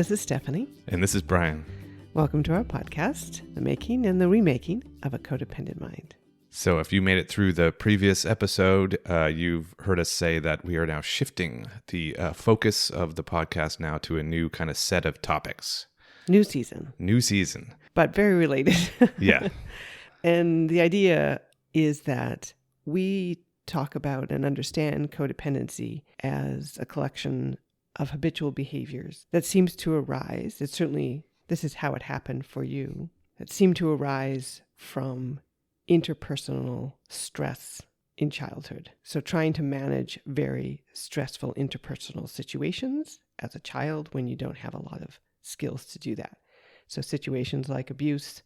this is Stephanie. And this is Brian. Welcome to our podcast, The Making and the Remaking of a Codependent Mind. So if you made it through the previous episode, you've heard us say that we are now shifting the focus of the podcast now to a new kind of set of topics. New season. But very related. Yeah. And the idea is that we talk about and understand codependency as a collection of habitual behaviors that seems to arise. This is how it happened for you. It seemed to arise from interpersonal stress in childhood. So trying to manage very stressful interpersonal situations as a child when you don't have a lot of skills to do that. So situations like abuse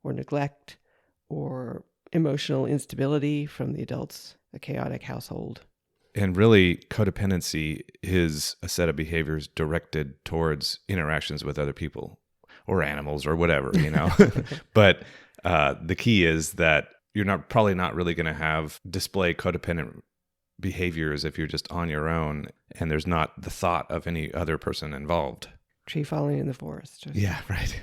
or neglect or emotional instability from the adults, a chaotic household. And really, codependency is a set of behaviors directed towards interactions with other people or animals or whatever, But the key is that you're probably not really going to display codependent behaviors if you're just on your own and there's not the thought of any other person involved. Tree falling in the forest. Yeah, right.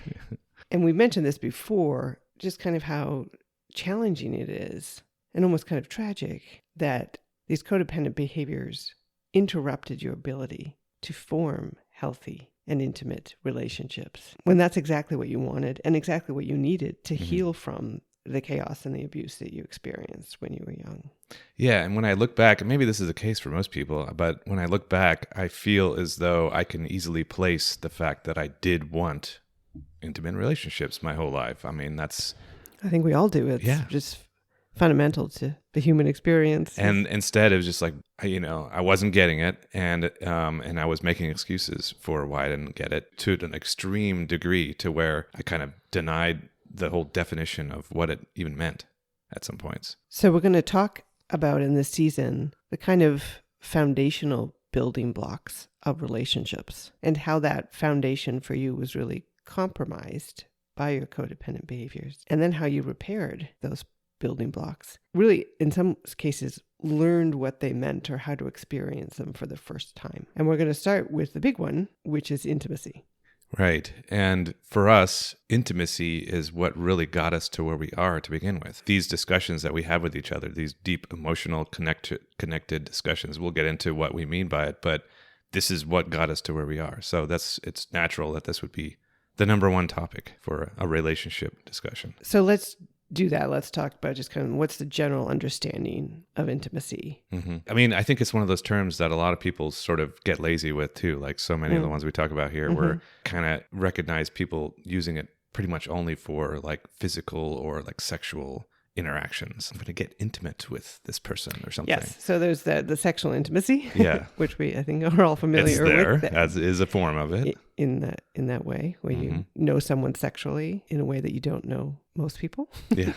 And we mentioned this before, just kind of how challenging it is and almost kind of tragic that these codependent behaviors interrupted your ability to form healthy and intimate relationships when that's exactly what you wanted and exactly what you needed to heal from the chaos and the abuse that you experienced when you were young. Yeah, and when I look back, and maybe this is the case for most people, but when I look back, I feel as though I can easily place the fact that I did want intimate relationships my whole life. I mean, I think we all do. It's just fundamental to the human experience. And instead, it was just like, I wasn't getting it, and I was making excuses for why I didn't get it to an extreme degree to where I kind of denied the whole definition of what it even meant at some points. So we're going to talk about in this season the kind of foundational building blocks of relationships and how that foundation for you was really compromised by your codependent behaviors, and then how you repaired those building blocks. Really, in some cases, learned what they meant or how to experience them for the first time. And we're going to start with the big one, which is intimacy. Right. And for us, intimacy is what really got us to where we are to begin with. These discussions that we have with each other, these deep emotional connected discussions, we'll get into what we mean by it, but this is what got us to where we are. So it's natural that this would be the number one topic for a relationship discussion. So let's do that. Let's talk about just kind of what's the general understanding of intimacy. Mm-hmm. I mean, I think it's one of those terms that a lot of people sort of get lazy with too. Like so many of the ones we talk about here, where kind of recognize people using it pretty much only for like physical or like sexual interactions. I'm going to get intimate with this person or something. Yes. So there's the sexual intimacy, which I think are all familiar with. It's there, as is a form of it. In that way, where you know someone sexually in a way that you don't know most people. Yeah.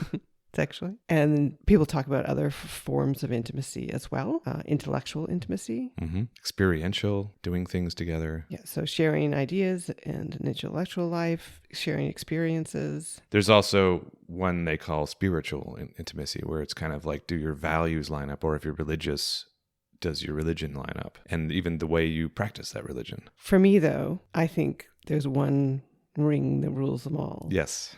Sexually. And people talk about other forms of intimacy as well. Intellectual intimacy. Experiential, doing things together. Yeah, so sharing ideas and an intellectual life, sharing experiences. There's also one they call spiritual intimacy, where it's kind of like, do your values line up? Or if you're religious, does your religion line up? And even the way you practice that religion. For me, though, I think there's one ring that rules them all. Yes.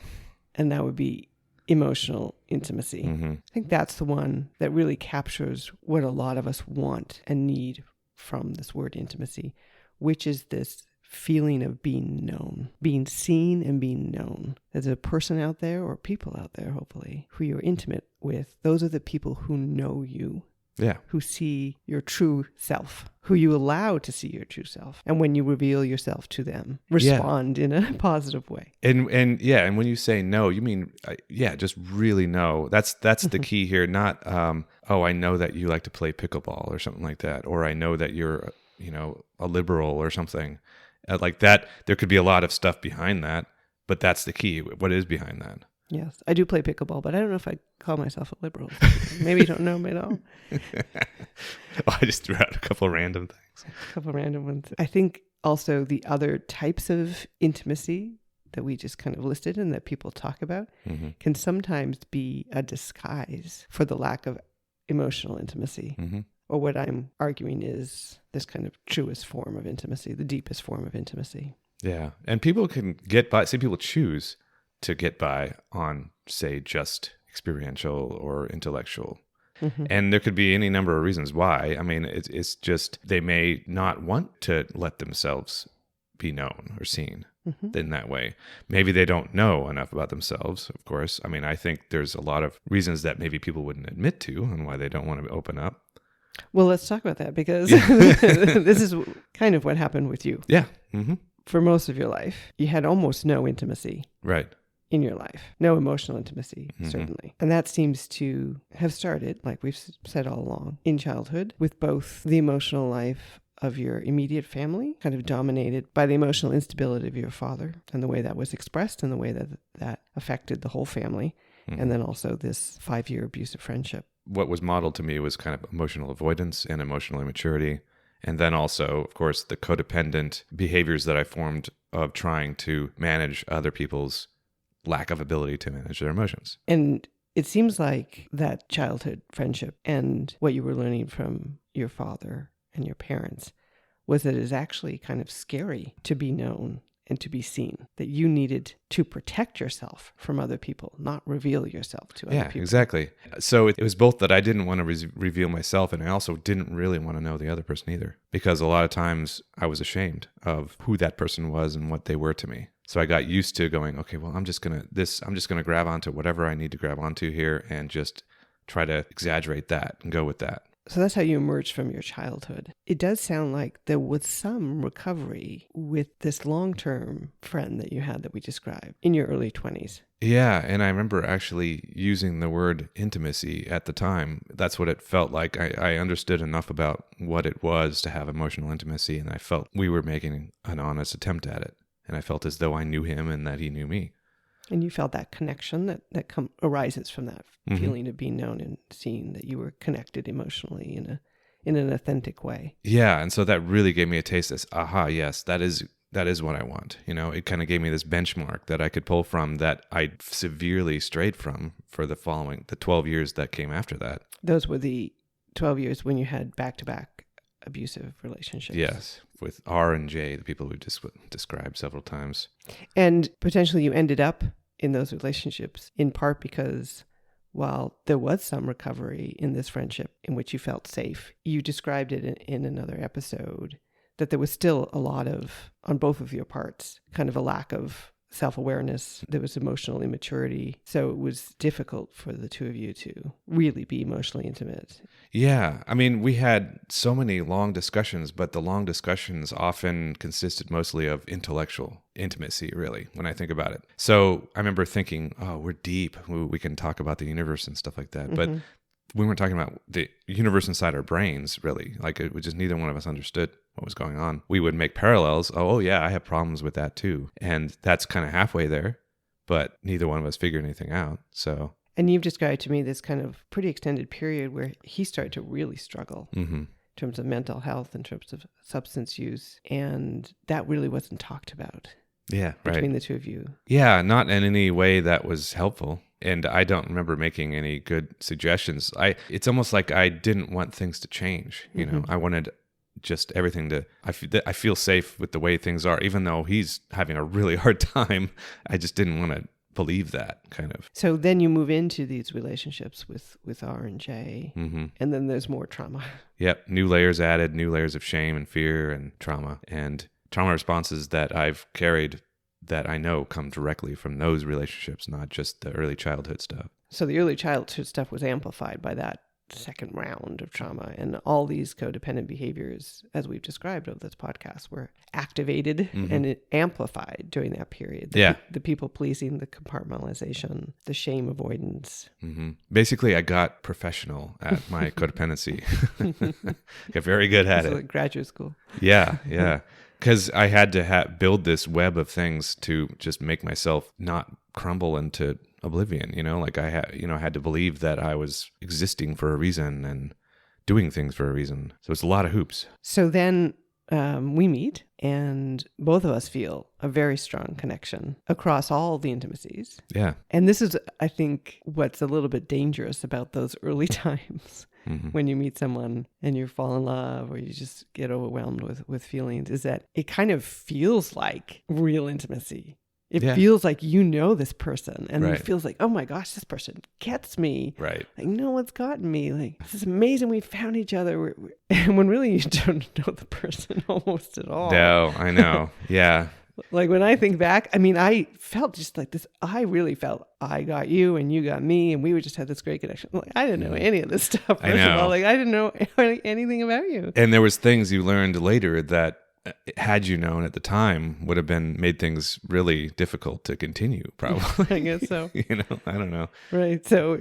And that would be emotional intimacy. I think that's the one that really captures what a lot of us want and need from this word intimacy, which is this feeling of being known, being seen and being known. There's a person out there, or people out there, hopefully, who you're intimate with. Those are the people who know you. Yeah. Who see your true self, who you allow to see your true self. And when you reveal yourself to them, respond in a positive way. And when you say no, you mean, just really no. That's the key here. Not, I know that you like to play pickleball or something like that. Or I know that you're, a liberal or something like that. There could be a lot of stuff behind that, but that's the key. What is behind that? Yes, I do play pickleball, but I don't know if I call myself a liberal. Maybe you don't know me at all. I just threw out a couple of random things. A couple of random ones. I think also the other types of intimacy that we just kind of listed and that people talk about can sometimes be a disguise for the lack of emotional intimacy. Or what I'm arguing is this kind of truest form of intimacy, the deepest form of intimacy. Yeah. And people can get by, say people choose to get by on, say, just experiential or intellectual. Mm-hmm. And there could be any number of reasons why. I mean, it's just they may not want to let themselves be known or seen in that way. Maybe they don't know enough about themselves, of course. I mean, I think there's a lot of reasons that maybe people wouldn't admit to and why they don't want to open up. Well, let's talk about that because this is kind of what happened with you. Yeah. Mm-hmm. For most of your life, you had almost no intimacy. Right. In your life. No emotional intimacy, certainly. And that seems to have started, like we've said all along, in childhood with both the emotional life of your immediate family, kind of dominated by the emotional instability of your father and the way that was expressed and the way that affected the whole family. And then also this 5-year abusive friendship. What was modeled to me was kind of emotional avoidance and emotional immaturity. And then also, of course, the codependent behaviors that I formed of trying to manage other people's lack of ability to manage their emotions. And it seems like that childhood friendship and what you were learning from your father and your parents was that it is actually kind of scary to be known and to be seen, that you needed to protect yourself from other people, not reveal yourself to other people. Yeah, exactly. So it was both that I didn't want to reveal myself, and I also didn't really want to know the other person either, because a lot of times I was ashamed of who that person was and what they were to me. So I got used to going, okay, well, I'm just gonna grab onto whatever I need to grab onto here and just try to exaggerate that and go with that. So that's how you emerged from your childhood. It does sound like there was some recovery with this long-term friend that you had that we described in your early 20s. Yeah, and I remember actually using the word intimacy at the time. That's what it felt like. I understood enough about what it was to have emotional intimacy, and I felt we were making an honest attempt at it. And I felt as though I knew him and that he knew me. And you felt that connection that arises from that feeling of being known and seen, that you were connected emotionally in an authentic way. Yeah, and so that really gave me a taste as, aha, yes, that is what I want. You know, it kind of gave me this benchmark that I could pull from that I severely strayed from for the 12 years that came after that. Those were the 12 years when you had back-to-back abusive relationships. Yes, with R and J, the people we described several times. And potentially you ended up in those relationships in part because while there was some recovery in this friendship in which you felt safe, you described it in another episode that there was still a lot of, on both of your parts, kind of a lack of self-awareness. There was emotional immaturity. So it was difficult for the two of you to really be emotionally intimate. Yeah. I mean, we had so many long discussions, but the long discussions often consisted mostly of intellectual intimacy, really, when I think about it. So I remember thinking, oh, we're deep. We can talk about the universe and stuff like that. But we weren't talking about the universe inside our brains, really. Like, it was just neither one of us understood what was going on. We would make parallels. Oh, yeah, I have problems with that too. And that's kind of halfway there, but neither one of us figured anything out. So. And you've described to me this kind of pretty extended period where he started to really struggle in terms of mental health, in terms of substance use. And that really wasn't talked about. Yeah, right. Between the two of you. Yeah, not in any way that was helpful. And I don't remember making any good suggestions. It's almost like I didn't want things to change. You know, I wanted just everything to, I feel safe with the way things are, even though he's having a really hard time. I just didn't want to believe that, kind of. So then you move into these relationships with R and J, and then there's more trauma. Yep, new layers added, new layers of shame and fear and trauma responses that I've carried that I know come directly from those relationships, not just the early childhood stuff. So the early childhood stuff was amplified by that second round of trauma, and all these codependent behaviors, as we've described over this podcast, were activated and amplified during that period. The people pleasing, the compartmentalization, the shame avoidance. Basically, I got professional at my codependency. Got very good at it. Like graduate school. Yeah. Because I had to build this web of things to just make myself not crumble into oblivion. You know, like I had to believe that I was existing for a reason and doing things for a reason. So it's a lot of hoops. So then we meet, and both of us feel a very strong connection across all the intimacies. Yeah. And this is, I think, what's a little bit dangerous about those early times. when you meet someone and you fall in love or you just get overwhelmed with feelings is that it kind of feels like real intimacy. It feels like you know this person, and it feels like, oh my gosh, this person gets me. Right. Like no one's gotten me. Like, this is amazing. We found each other. And when really you don't know the person almost at all. No, I know. Yeah. Like when I think back, I mean, I felt just like this. I really felt I got you and you got me, and we just had this great connection. Like, I didn't know any of this stuff. I know. Like I didn't know anything about you. And there was things you learned later that, had you known at the time, would have made things really difficult to continue, probably. I guess so. I don't know. Right. So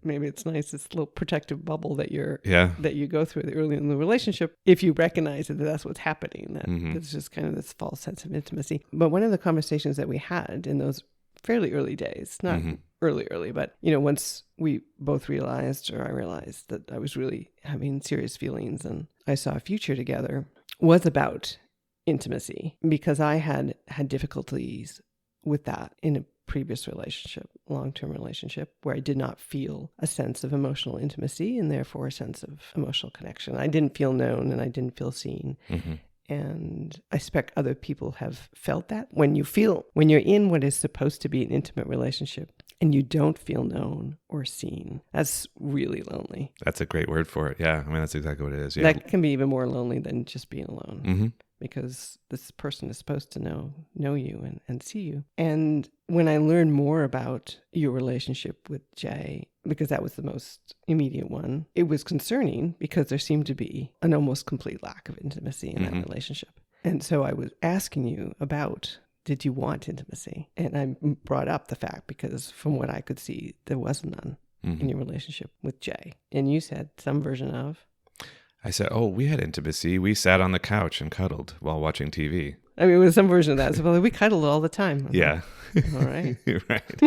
maybe it's nice, this little protective bubble that you go through early in the relationship, if you recognize that that's what's happening, that it's just kind of this false sense of intimacy. But one of the conversations that we had in those fairly early days, not early, but once we both realized, or I realized, that I was really having serious feelings and I saw a future together, was about intimacy, because I had difficulties with that in a previous relationship, long-term relationship, where I did not feel a sense of emotional intimacy and therefore a sense of emotional connection. I didn't feel known and I didn't feel seen. And I suspect other people have felt that. When you're in what is supposed to be an intimate relationship and you don't feel known or seen, that's really lonely. That's a great word for it. Yeah. I mean, that's exactly what it is. Yeah. That can be even more lonely than just being alone, because this person is supposed to know you and see you. And when I learned more about your relationship with Jay, because that was the most immediate one, it was concerning because there seemed to be an almost complete lack of intimacy in that relationship. And so I was asking you about, did you want intimacy? And I brought up the fact because from what I could see, there was none in your relationship with Jay. And you said some version of? I said, oh, we had intimacy. We sat on the couch and cuddled while watching TV. I mean, it was some version of that. So we cuddled all the time. Yeah. All right. Right.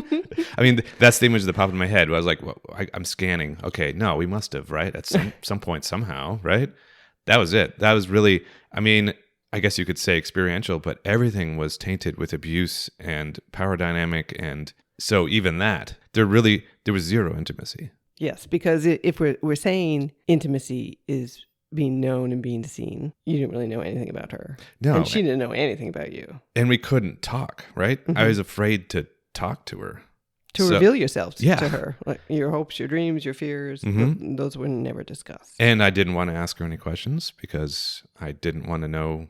I mean, that's the image that popped in my head. I was like, well, I'm scanning. Okay, no, we must have, right? At some point, somehow, right? That was it. That was really, I mean, I guess you could say experiential, but everything was tainted with abuse and power dynamic. And so even that, there was zero intimacy. Yes, because if we're saying intimacy is being known and being seen, you didn't really know anything about her. No. And she didn't know anything about you. And we couldn't talk, right? I was afraid to talk to her. To reveal yourself to her. Like your hopes, your dreams, your fears, those were never discussed. And I didn't want to ask her any questions because I didn't want to know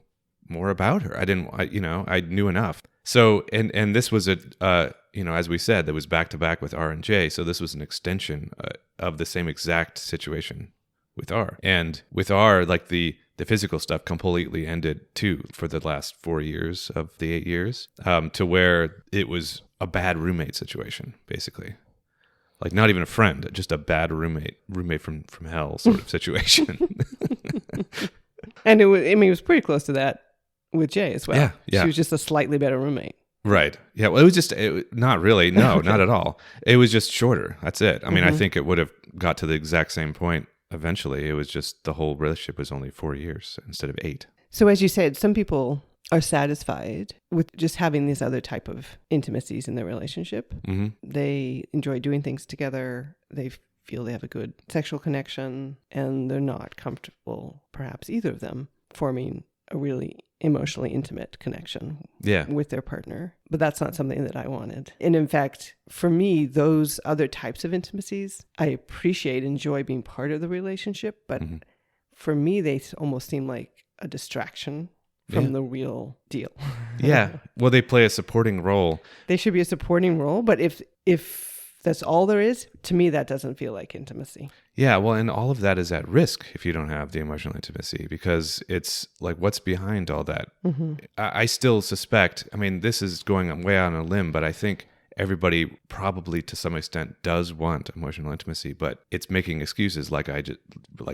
more about her. I knew enough. So, and this was as we said, that was back to back with R and J. So this was an extension of the same exact situation with R. And with R, like the physical stuff completely ended too for the last 4 years of the 8 years, to where it was a bad roommate situation, basically. Like not even a friend, just a bad roommate from hell sort of situation. And it was pretty close to that with Jay as well. Yeah. She was just a slightly better roommate. Right. Yeah. Well, not really. No, not at all. It was just shorter. That's it. I mean, I think it would have got to the exact same point eventually. It was just the whole relationship was only 4 years instead of 8. So as you said, some people are satisfied with just having these other type of intimacies in their relationship. They enjoy doing things together. They feel they have a good sexual connection, and they're not comfortable, perhaps either of them, forming a really emotionally intimate connection with their partner. But that's not something that I wanted. And in fact, for me, those other types of intimacies, I appreciate, enjoy being part of the relationship. But for me, they almost seem like a distraction from the real deal. Yeah. Well, they play a supporting role. They should be a supporting role. But if that's all there is, to me, that doesn't feel like intimacy. Yeah, well, and all of that is at risk if you don't have the emotional intimacy, because it's like, what's behind all that? I still suspect, I mean, this is going way out on a limb, but I think everybody probably to some extent does want emotional intimacy, but it's making excuses like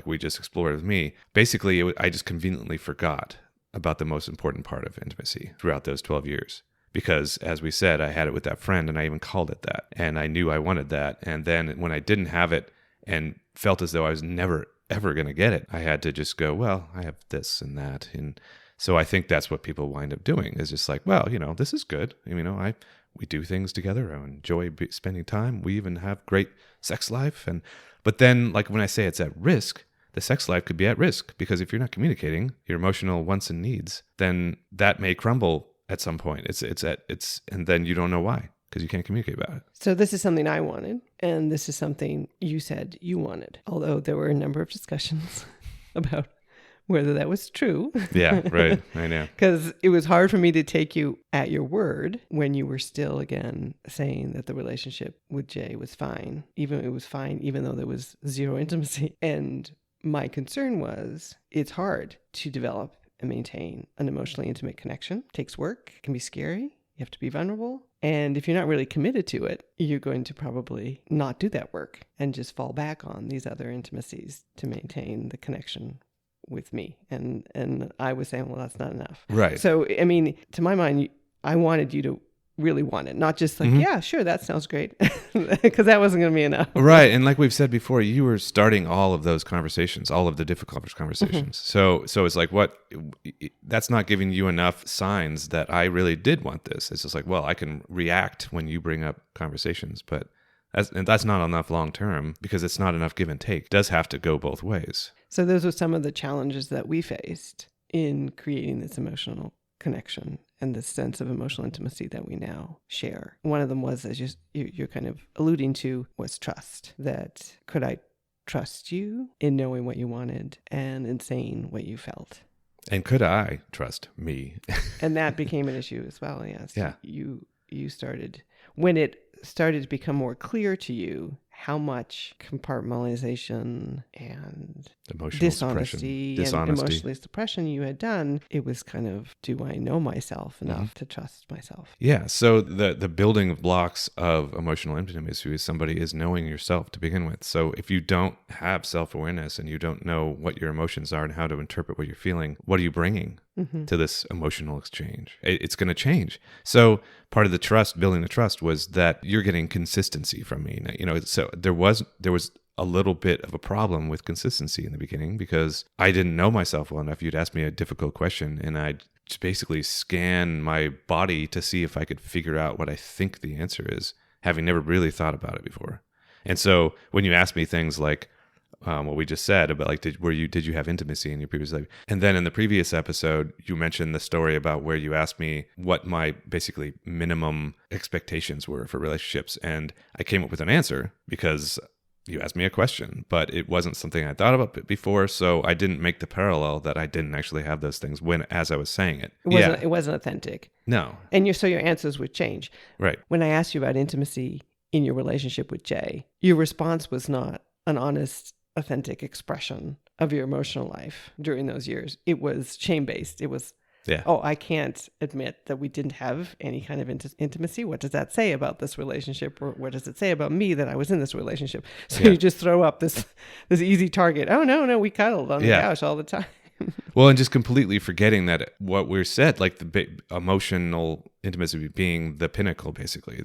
we just explored with me. Basically, I just conveniently forgot about the most important part of intimacy throughout those 12 years. Because, as we said, I had it with that friend, and I even called it that. And I knew I wanted that. And then when I didn't have it and felt as though I was never, ever going to get it, I had to just go, well, I have this and that. And so I think that's what people wind up doing, is just like, well, this is good. we do things together. I enjoy spending time. We even have great sex life. But then, like when I say it's at risk, the sex life could be at risk because if you're not communicating your emotional wants and needs, then that may crumble at some point. And then you don't know why because you can't communicate about it. So this is something I wanted, and this is something you said you wanted, although there were a number of discussions about whether that was true. Yeah, right. I know. Because it was hard for me to take you at your word when you were still, again, saying that the relationship with Jay was fine. It was fine, even though there was zero intimacy. And my concern was it's hard to develop and maintain an emotionally intimate connection. It takes work. It can be scary. You have to be vulnerable. And if you're not really committed to it, you're going to probably not do that work and just fall back on these other intimacies to maintain the connection with me. And I was saying, well, that's not enough. Right. So, I mean, to my mind, I wanted you to really want it, not just like, yeah, sure, that sounds great, because that wasn't going to be enough. Right. And like we've said before, you were starting all of those conversations, all of the difficult conversations. So it's like, that's not giving you enough signs that I really did want this. It's just like, well, I can react when you bring up conversations, but that's not enough long term because it's not enough give and take. It does have to go both ways. So those were some of the challenges that we faced in creating this emotional connection and this sense of emotional intimacy that we now share. One of them was, as you're kind of alluding to, was trust. That could I trust you in knowing what you wanted and in saying what you felt? And could I trust me? And that became an issue as well, yes. Yeah. You started, when it started to become more clear to you how much compartmentalization and dishonesty and emotional suppression you had done, it was kind of, do I know myself enough to trust myself? Yeah. So the building blocks of emotional intimacy is somebody is knowing yourself to begin with. So if you don't have self-awareness and you don't know what your emotions are and how to interpret what you're feeling, what are you bringing to this emotional exchange? It's going to change. So part of the trust, building the trust, was that you're getting consistency from me. So there was a little bit of a problem with consistency in the beginning because I didn't know myself well enough. You'd ask me a difficult question and I'd just basically scan my body to see if I could figure out what I think the answer is, having never really thought about it before. And so when you ask me things like, what we just said about like, did you have intimacy in your previous life? And then in the previous episode, you mentioned the story about where you asked me what my basically minimum expectations were for relationships. And I came up with an answer because you asked me a question, but it wasn't something I thought about before. So I didn't make the parallel that I didn't actually have those things as I was saying it. It wasn't authentic. No. And so your answers would change. Right. When I asked you about intimacy in your relationship with Jay, your response was not an honest, authentic expression of your emotional life during those years. It was shame-based. It was, I can't admit that we didn't have any kind of intimacy. What does that say about this relationship? Or what does it say about me that I was in this relationship? So you just throw up this easy target. Oh, no, we cuddled on the couch all the time. Well, and just completely forgetting that what we're said, like the big emotional intimacy being the pinnacle, basically,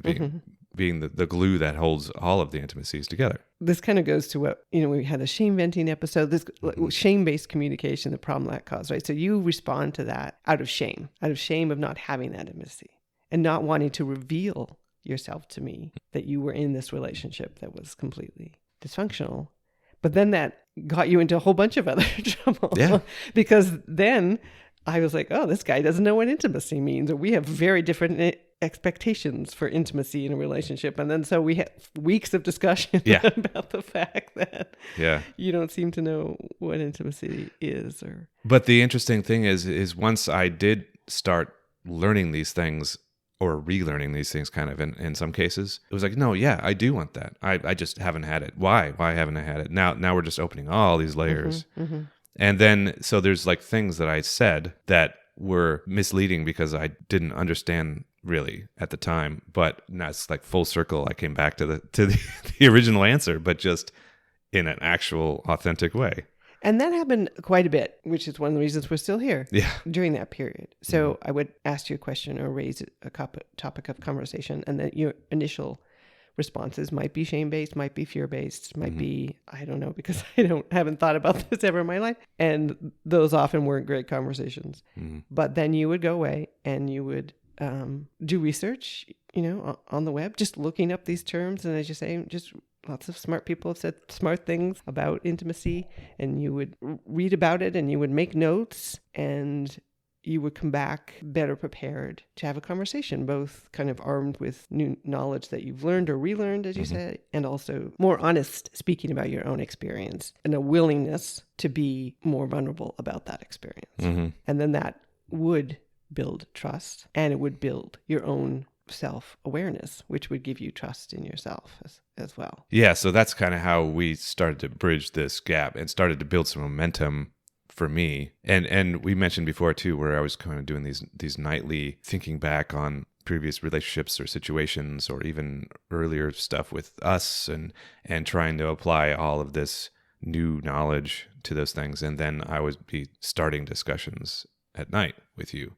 being the glue that holds all of the intimacies together. This kind of goes to what, we had a shame venting episode, this shame-based communication, the problem that caused, right? So you respond to that out of shame of not having that intimacy and not wanting to reveal yourself to me that you were in this relationship that was completely dysfunctional. But then that got you into a whole bunch of other trouble. Yeah. Because then I was like, oh, this guy doesn't know what intimacy means. Or we have very different expectations for intimacy in a relationship. And then so we had weeks of discussion about the fact that you don't seem to know what intimacy is. But the interesting thing is once I did start learning these things, or relearning these things kind of in some cases, it was like, no, I do want that. I just haven't had it. Why haven't I had it? Now we're just opening all these layers. And then, so there's like things that I said that were misleading because I didn't understand really at the time, but now it's like full circle. I came back to the original answer, but just in an actual authentic way. And that happened quite a bit, which is one of the reasons we're still here during that period. So I would ask you a question or raise a topic of conversation, and then your initial responses might be shame-based, might be fear-based, might be, I don't know, because I haven't thought about this ever in my life. And those often weren't great conversations. But then you would go away and you would do research, on the web, just looking up these terms. And as you say, just lots of smart people have said smart things about intimacy, and you would read about it and you would make notes, and you would come back better prepared to have a conversation, both kind of armed with new knowledge that you've learned or relearned, as you say, and also more honest speaking about your own experience and a willingness to be more vulnerable about that experience. And then that would build trust, and it would build your own self-awareness, which would give you trust in yourself as well. Yeah, so that's kind of how we started to bridge this gap and started to build some momentum for me. And we mentioned before too, where I was kind of doing these nightly thinking back on previous relationships or situations, or even earlier stuff with us, and trying to apply all of this new knowledge to those things. And then I would be starting discussions at night with you.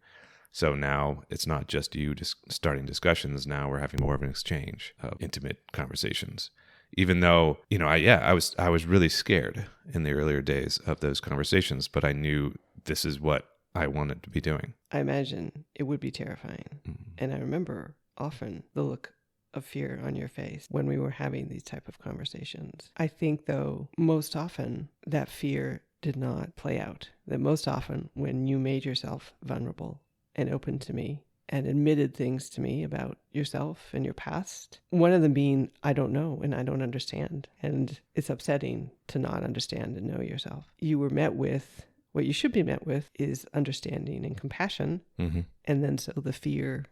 So now it's not just you just starting discussions. Now we're having more of an exchange of intimate conversations. Even though, I was really scared in the earlier days of those conversations, but I knew this is what I wanted to be doing. I imagine it would be terrifying. And I remember often the look of fear on your face when we were having these type of conversations. I think, though, most often that fear did not play out. That most often when you made yourself vulnerable and open to me and admitted things to me about yourself and your past, one of them being, I don't know and I don't understand. And it's upsetting to not understand and know yourself. You were met with, what you should be met with is understanding and compassion. And then so the fear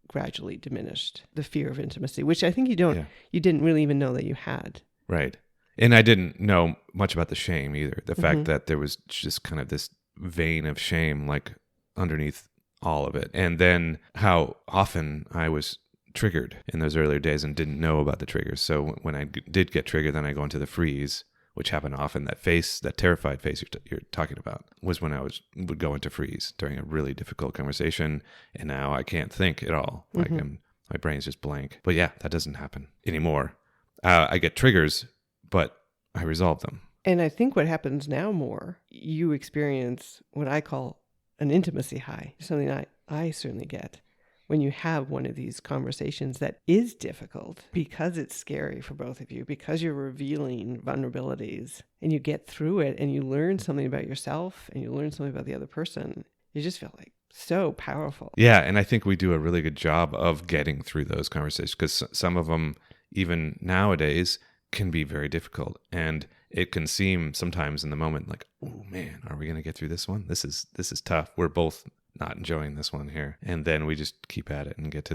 gradually diminished, the fear of intimacy, which I think you didn't really even know that you had. Right. And I didn't know much about the shame either. The fact that there was just kind of this vein of shame, like underneath all of it. And then how often I was triggered in those earlier days and didn't know about the triggers. So when I did get triggered, then I go into the freeze, which happened often. That face, that terrified face you're talking about, was when I would go into freeze during a really difficult conversation. And now I can't think at all. Like my brain's just blank. But yeah, that doesn't happen anymore. I get triggers, but I resolve them. And I think what happens now more, you experience what I call an intimacy high, something I certainly get when you have one of these conversations that is difficult because it's scary for both of you, because you're revealing vulnerabilities, and you get through it and you learn something about yourself and you learn something about the other person. You just feel like so powerful. Yeah, and I think we do a really good job of getting through those conversations, because some of them, even nowadays, can be very difficult. And it can seem sometimes in the moment like, oh man, are we going to get through this one? This is tough. We're both not enjoying this one here. And then we just keep at it and get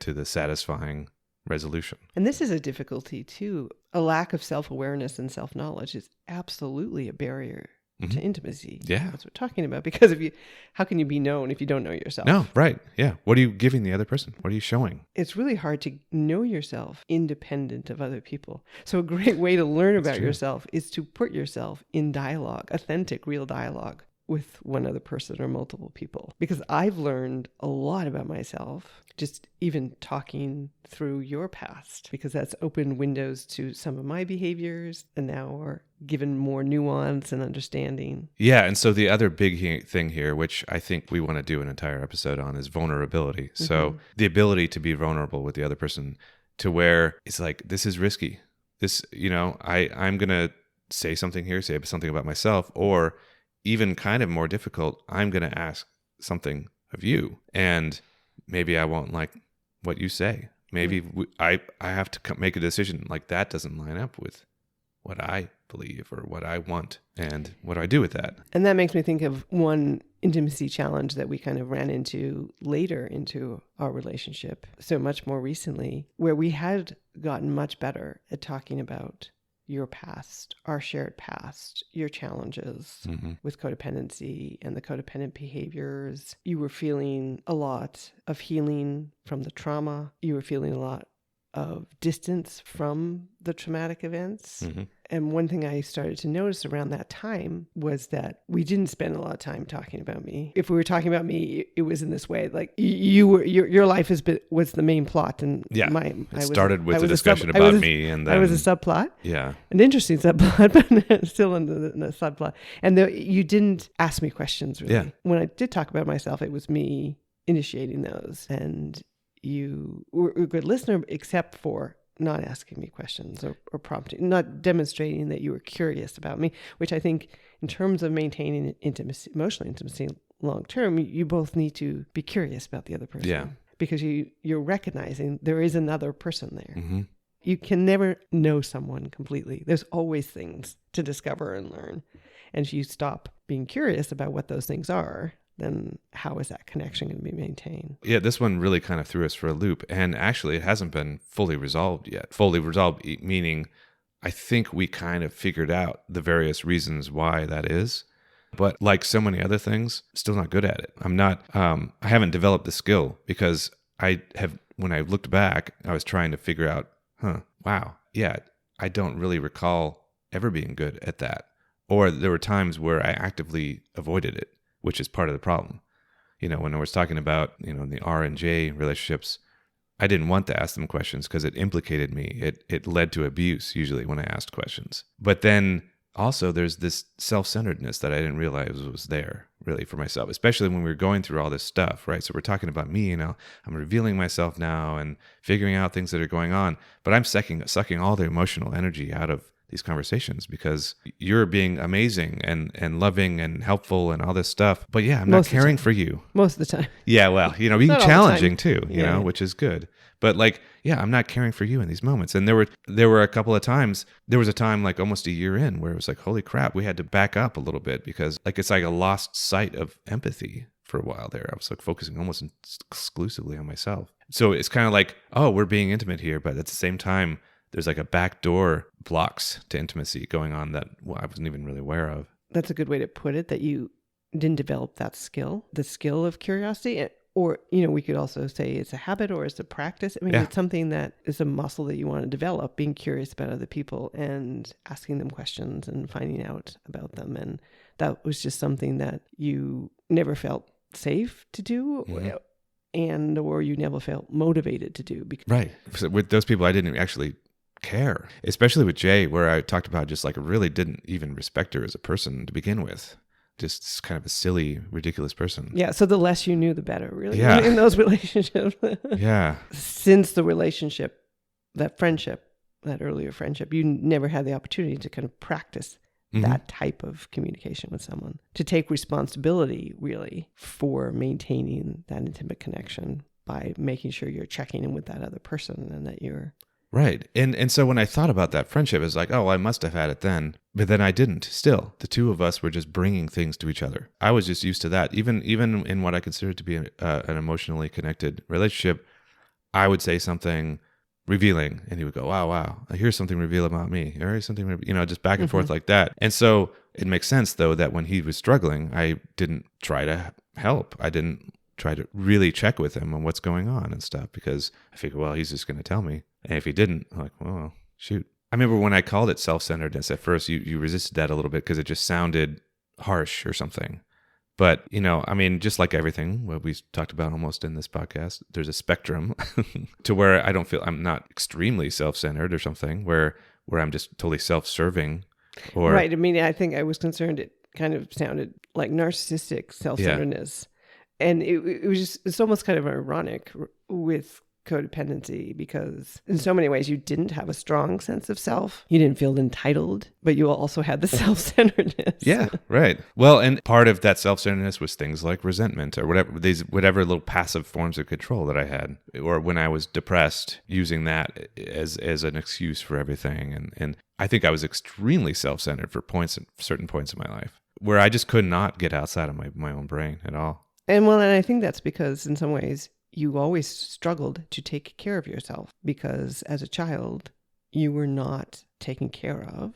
to the satisfying resolution. And this is a difficulty too. A lack of self-awareness and self-knowledge is absolutely a barrier to intimacy. Yeah. That's what we're talking about. Because how can you be known if you don't know yourself? No, right. Yeah. What are you giving the other person? What are you showing? It's really hard to know yourself independent of other people. So a great way to learn about yourself is to put yourself in dialogue, authentic, real dialogue with one other person or multiple people. Because I've learned a lot about myself just even talking through your past, because that's opened windows to some of my behaviors and now are given more nuance and understanding. Yeah. And so the other big thing here, which I think we want to do an entire episode on, is vulnerability. So the ability to be vulnerable with the other person, to where it's like, this is risky. This, I'm going to say something here, say something about myself, or even kind of more difficult, I'm going to ask something of you, and maybe I won't like what you say. Maybe I have to make a decision, like that doesn't line up with what I believe or what I want, and what do I do with that? And that makes me think of one intimacy challenge that we kind of ran into later into our relationship, so much more recently, where we had gotten much better at talking about your past, our shared past, your challenges with codependency and the codependent behaviors. You were feeling a lot of healing from the trauma. You were feeling a lot of distance from the traumatic events. And one thing I started to notice around that time was that we didn't spend a lot of time talking about me. If we were talking about me, it was in this way, like your life was the main plot, and it started with a discussion about me, and then I was a subplot. Yeah, an interesting subplot, but still in the subplot. And you didn't ask me questions really. Yeah. When I did talk about myself, it was me initiating those, and you were a good listener, except for not asking me questions or prompting, not demonstrating that you were curious about me, which I think in terms of maintaining intimacy, emotional intimacy long term, you both need to be curious about the other person. Yeah. Because you're recognizing there is another person there. Mm-hmm. You can never know someone completely. There's always things to discover and learn. And if you stop being curious about what those things are, then how is that connection going to be maintained? Yeah, this one really kind of threw us for a loop. And actually, it hasn't been fully resolved yet. Fully resolved, meaning I think we kind of figured out the various reasons why that is. But like so many other things, still not good at it. I haven't developed the skill because when I looked back, I was trying to figure out, wow, yeah, I don't really recall ever being good at that. Or there were times where I actively avoided it, which is part of the problem. When I was talking about, the R and J relationships, I didn't want to ask them questions because it implicated me. It led to abuse usually when I asked questions. But then also there's this self-centeredness that I didn't realize was there really for myself, especially when we were going through all this stuff, right? So we're talking about me, I'm revealing myself now and figuring out things that are going on, but I'm sucking all the emotional energy out of these conversations because you're being amazing and loving and helpful and all this stuff. But yeah, I'm not caring for you. Most of the time. Yeah, well, being challenging too, which is good. But I'm not caring for you in these moments. And there were a couple of times, there was a time like almost a year in where it was like, holy crap, we had to back up a little bit because it's like a lost sight of empathy for a while there. I was like focusing almost exclusively on myself. So it's kind of like, oh, we're being intimate here. But at the same time, there's like a backdoor blocks to intimacy going on that I wasn't even really aware of. That's a good way to put it, that you didn't develop that skill, the skill of curiosity. Or, we could also say it's a habit or it's a practice. It's something that is a muscle that you want to develop, being curious about other people and asking them questions and finding out about them. And that was just something that you never felt safe to do. Mm-hmm. Or you never felt motivated to do. Right. So with those people, I didn't actually care, especially with Jay, where I talked about just like really didn't even respect her as a person to begin with. Just kind of a silly, ridiculous person. Yeah. So the less you knew, the better, really. Yeah. In those relationships. Yeah. Since the relationship, that earlier friendship, you never had the opportunity to kind of practice that type of communication with someone, to take responsibility really for maintaining that intimate connection by making sure you're checking in with that other person and that you're right. And so when I thought about that friendship, it's like, oh, I must have had it then. But then I didn't. Still, the two of us were just bringing things to each other. I was just used to that. Even in what I consider to be an emotionally connected relationship, I would say something revealing and he would go, wow, I hear something reveal about me. Or something, just back and forth like that. And so it makes sense, though, that when he was struggling, I didn't try to help. I didn't try to really check with him on what's going on and stuff because I figured, well, he's just going to tell me. And if he didn't, I'm like, well, shoot. I remember when I called it self-centeredness at first, you resisted that a little bit because it just sounded harsh or something. But, just like everything, what we talked about almost in this podcast, there's a spectrum to where I'm not extremely self-centered or something, where I'm just totally self-serving. Or right. I think I was concerned it kind of sounded like narcissistic self-centeredness. Yeah. And it's almost kind of ironic with codependency because in so many ways you didn't have a strong sense of self. You didn't feel entitled, but you also had the self-centeredness. Yeah, right. Well, and part of that self-centeredness was things like resentment or whatever little passive forms of control that I had. Or when I was depressed, using that as an excuse for everything. And I think I was extremely self-centered for certain points in my life where I just could not get outside of my own brain at all. And I think that's because in some ways you always struggled to take care of yourself because as a child, you were not taken care of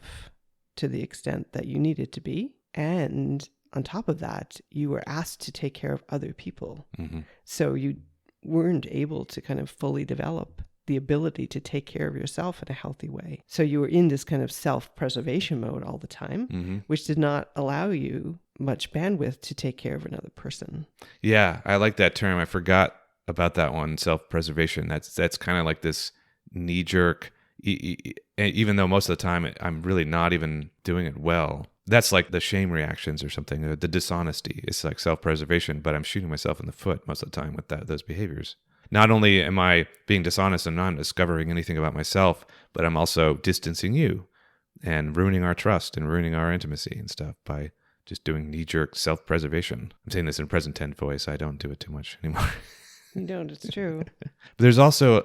to the extent that you needed to be. And on top of that, you were asked to take care of other people. Mm-hmm. So you weren't able to kind of fully develop the ability to take care of yourself in a healthy way. So you were in this kind of self-preservation mode all the time, which did not allow you much bandwidth to take care of another person. Yeah, I like that term. I forgot about that one, self-preservation. That's kind of like this knee-jerk, even though most of the time I'm really not even doing it well. That's like the shame reactions or something, the dishonesty. It's like self-preservation, but I'm shooting myself in the foot most of the time with those behaviors. Not only am I being dishonest and not discovering anything about myself, but I'm also distancing you and ruining our trust and ruining our intimacy and stuff by just doing knee-jerk self-preservation. I'm saying this in present tense voice. I don't do it too much anymore. You don't, it's true. But there's also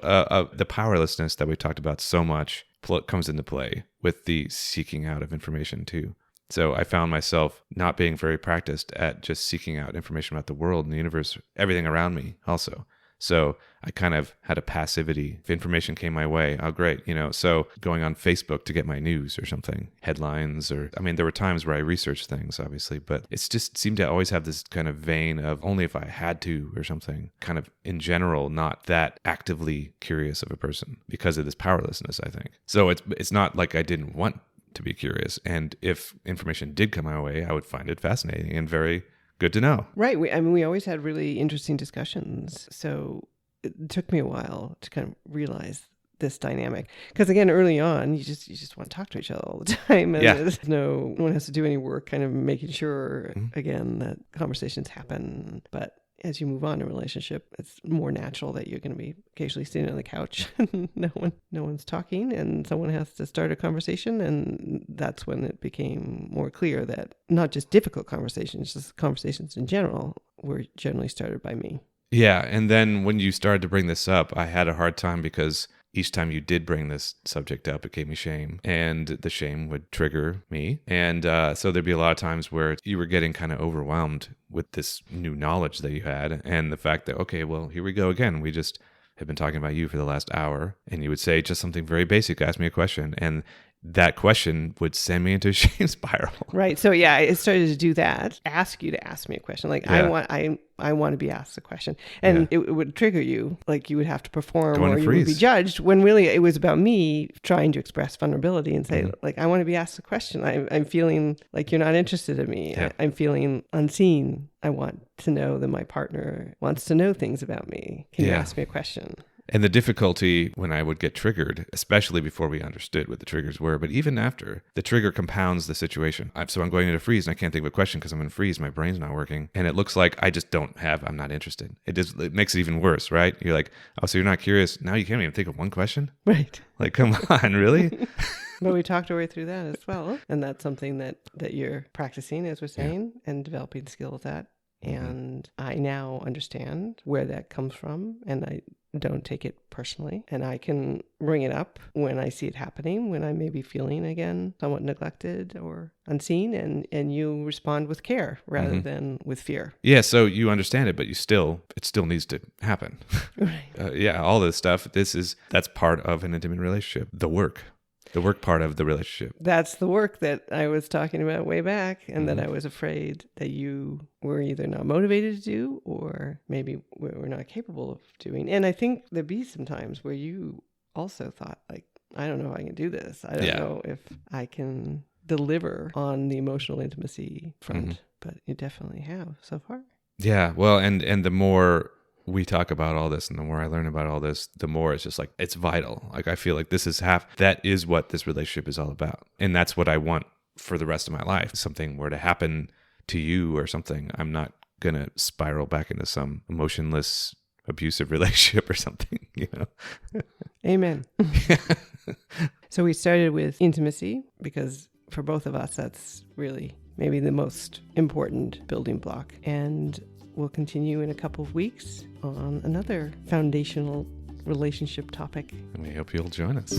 the powerlessness that we talked about so much comes into play with the seeking out of information too. So I found myself not being very practiced at just seeking out information about the world and the universe, everything around me also. So I kind of had a passivity. If information came my way, oh, great. So going on Facebook to get my news or something, headlines, there were times where I researched things, obviously, but it's just seemed to always have this kind of vein of only if I had to or something, kind of in general, not that actively curious of a person because of this powerlessness, I think. So it's not like I didn't want to be curious. And if information did come my way, I would find it fascinating and very good to know. Right. We always had really interesting discussions. So it took me a while to kind of realize this dynamic. Because again, early on, you just want to talk to each other all the time. And there's no one has to do any work kind of making sure, again, that conversations happen. But as you move on in a relationship, it's more natural that you're going to be occasionally sitting on the couch and no one's talking and someone has to start a conversation. And that's when it became more clear that not just difficult conversations, just conversations in general were generally started by me. Yeah. And then when you started to bring this up, I had a hard time because each time you did bring this subject up, it gave me shame, and the shame would trigger me. And so there'd be a lot of times where you were getting kind of overwhelmed with this new knowledge that you had and the fact that, okay, well, here we go again. We just have been talking about you for the last hour. And you would say just something very basic, ask me a question. And that question would send me into a shame spiral. Right. So yeah, I started to do that. Ask you to ask me a question. Like I want to be asked a question, and it would trigger you. Like you would have to perform, or you would be judged. When really it was about me trying to express vulnerability and say, like, I want to be asked a question. I'm feeling like you're not interested in me. Yeah. I'm feeling unseen. I want to know that my partner wants to know things about me. Can you ask me a question? And the difficulty when I would get triggered, especially before we understood what the triggers were, but even after, the trigger compounds the situation. So I'm going into freeze and I can't think of a question because I'm in freeze. My brain's not working. And it looks like I'm not interested. It makes it even worse, right? You're like, oh, so you're not curious. Now you can't even think of one question? Right. Like, come on, really? But we talked our way through that as well. And that's something that you're practicing, as we're saying, and developing skills at. And I now understand where that comes from, and I don't take it personally. And I can bring it up when I see it happening, when I may be feeling, again, somewhat neglected or unseen, and you respond with care rather than with fear. Yeah, so you understand it, but it still needs to happen. Right. All this stuff, that's part of an intimate relationship, the work part of the relationship. That's the work that I was talking about way back, and that I was afraid that you were either not motivated to do or maybe were not capable of doing. And I think there'd be some times where you also thought, like, I don't know if I can do this. I don't know if I can deliver on the emotional intimacy front, but you definitely have so far. Yeah, well, and the more we talk about all this and the more I learn about all this, the more it's just like, it's vital. Like, I feel like that is what this relationship is all about. And that's what I want for the rest of my life. If something were to happen to you or something, I'm not going to spiral back into some emotionless, abusive relationship or something, Amen. So we started with intimacy because for both of us, that's really maybe the most important building block. And we'll continue in a couple of weeks on another foundational relationship topic. And we hope you'll join us.